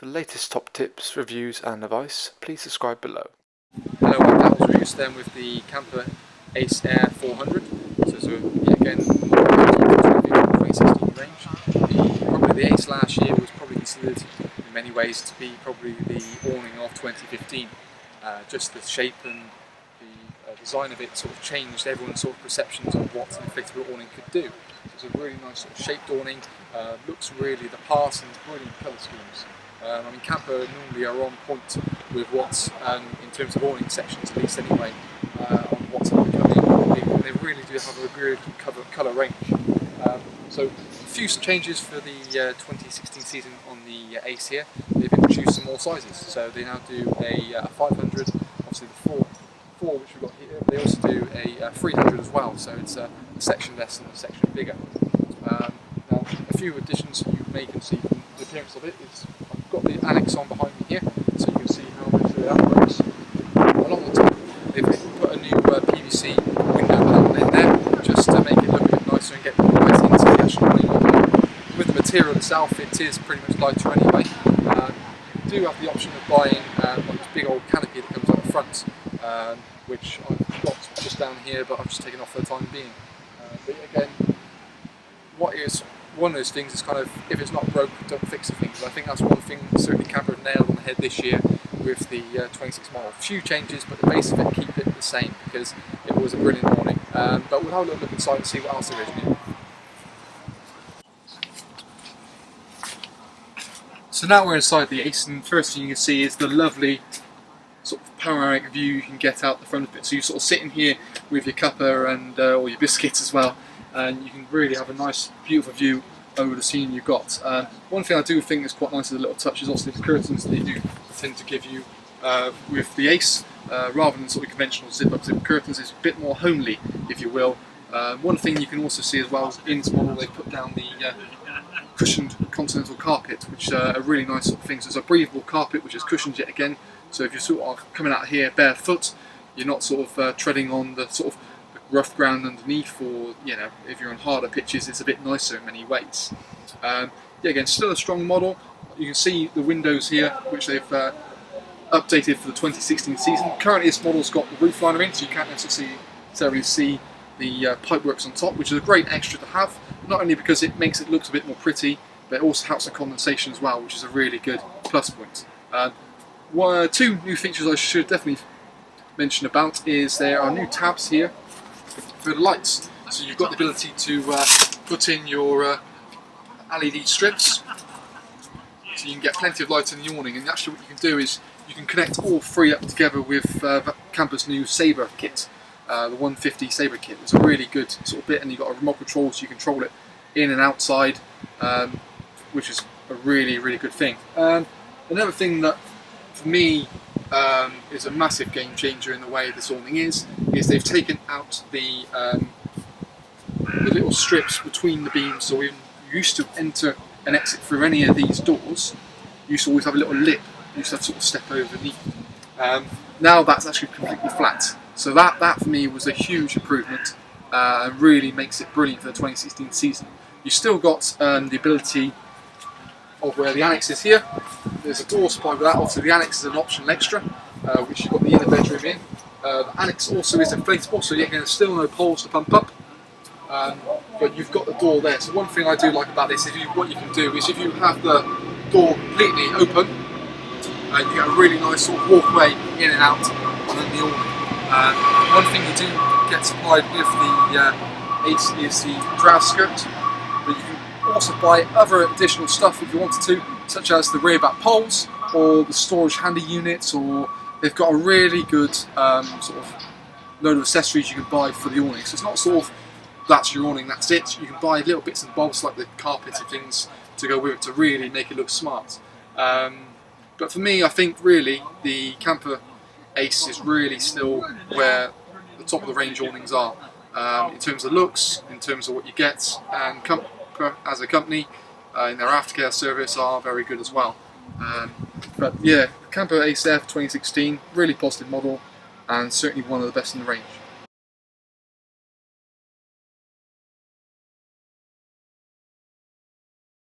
For the latest top tips, reviews and advice, please subscribe below. Hello, I'm Attwoolls reviews then with the Kampa Ace Air 400. So it's again more 2016 range. Probably the Ace last year was probably considered in many ways to be probably the awning of 2015. Just the shape and the design of it sort of changed everyone's sort of perceptions of what an inflatable awning could do. So it's a really nice sort of shaped awning, looks really the part and brilliant colour schemes. I mean, Kampa normally are on point with what's, in terms of awning sections at least anyway, on what's upcoming. They really do have a good colour range. So a few changes for the 2016 season on the Ace here. They've introduced some more sizes, so they now do a 500, obviously the 4 which we've got here. They also do a 300 as well, so it's a section less and a section bigger. Now, a few additions you may can see from the appearance of it is I've got the annex on behind me here, so you can see how that works. Along the top, they've put a new PVC window panel in there, just to make it look a bit nicer and get right into the actual awning. With the material itself, it is pretty much lighter anyway. You do have the option of buying like this big old canopy that comes out the front, which I've got just down here, but I've just taken off for the time being. But again, what is one of those things is kind of, if it's not broke, don't fix the things. I think that's one thing certainly Kampa have nailed on the head this year with the 26 model. A few changes, but the base of it, keep it the same because it was a brilliant awning. But we'll have a little look inside and see what else there is new. So now we're inside the Ace, and the first thing you can see is the lovely sort of panoramic view you can get out the front of it. So you're sort of sitting here with your cuppa and or your biscuits as well, and you can really have a nice, beautiful view over the scene you've got. One thing I do think is quite nice as a little touch is also the curtains they do tend to give you with the Ace, rather than sort of conventional zip-up curtains. It's a bit more homely, if you will. One thing you can also see as well is in this model they put down the cushioned continental carpet, which are a really nice sort of thing. So it's a breathable carpet which is cushioned yet again. So if you're sort of coming out here barefoot, you're not sort of treading on the sort of rough ground underneath, or if you're on harder pitches, it's a bit nicer in many ways. Yeah, again, still a strong model. You can see the windows here, which they've updated for the 2016 season. Currently, this model's got the roof liner in, so you can't necessarily see the pipeworks on top, which is a great extra to have. Not only because it makes it look a bit more pretty, but it also helps the condensation as well, which is a really good plus point. Two new features I should definitely mention about is there are new tabs here for the lights. So you've got the ability to put in your LED strips, so you can get plenty of light in the awning. And actually what you can do is you can connect all three up together with Kampa's new Sabre kit, the 150 Sabre kit. It's a really good sort of bit, and you've got a remote control so you control it in and outside, which is a really, really good thing. Another thing that for me is a massive game changer in the way this awning is they've taken out the little strips between the beams. So when you used to enter and exit through any of these doors, you used to always have a little lip you used to have to sort of step overneath. Now that's actually completely flat. So that for me was a huge improvement, and really makes it brilliant for the 2016 season. You still got the ability of where the annex is here. There's a door supplied with that. Obviously the annex is an optional extra, which you've got the inner bedroom in. The annex also is inflatable, so again there's still no poles to pump up, but you've got the door there. So one thing I do like about this is what you can do is if you have the door completely open, you get a really nice sort of walkway in and out on the awning. One thing you do get supplied with the Ace is the draft skirt, but you can also buy other additional stuff if you wanted to, such as the rear back poles or the storage handy units, or they've got a really good sort of load of accessories you can buy for the awning. So it's not sort of that's your awning, that's it. You can buy little bits and bobs like the carpet and things to go with it to really make it look smart. But for me, I think really the Kampa Ace is really still where the top of the range awnings are, in terms of looks, in terms of what you get, and Kampa as a company in their aftercare service are very good as well. But yeah, Kampa Ace Air 2016, really positive model, and certainly one of the best in the range.